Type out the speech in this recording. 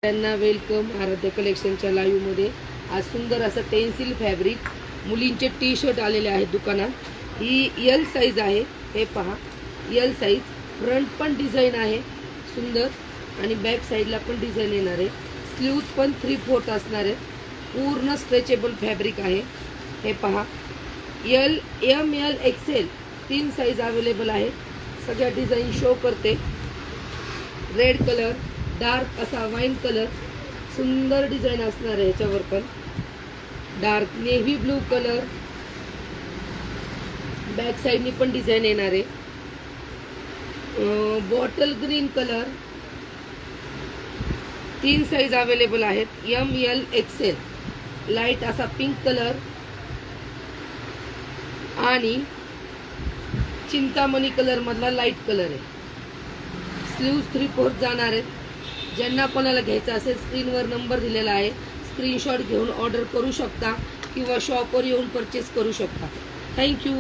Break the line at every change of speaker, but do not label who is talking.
त्यांना वेलकम आराध्य कलेक्शनच्या लाईव्हमध्ये. आज सुंदर असं टेन्सिल फॅब्रिक मुलींचे टी शर्ट आलेले आहेत दुकानात. ही एल साईज आहे, हे पहा एल साईज. फ्रंट पण डिझाईन आहे सुंदर आणि बॅक साईडला पण डिझाईन येणार आहे. स्लीव्ज पण 3/4 असणार आहे. पूर्ण स्ट्रेचेबल फॅब्रिक आहे. हे पहा L M L XL 3 size available आहे. सगळ्या डिझाईन शो करते. रेड कलर, डार्क असा वाईन कलर, सुंदर डिझाईन असणार आहे. ह्याच्यावर पण dark navy blue colour, back साईडनी पण डिझाईन येणार आहे. Bottle green colour, 3 size available आहेत. M L XL. लाईट असा पिंक कलर आणि चिंतामणी कलर मधला लाईट कलर आहे. स्लीव्ज 3/4 जाणार आहेत. ज्यांना कोणाला घ्यायचं असेल स्क्रीनवर नंबर दिलेला आहे. स्क्रीनशॉट घेऊन ऑर्डर करू शकता किंवा शॉपवर येऊन परचेस करू शकता. थँक्यू.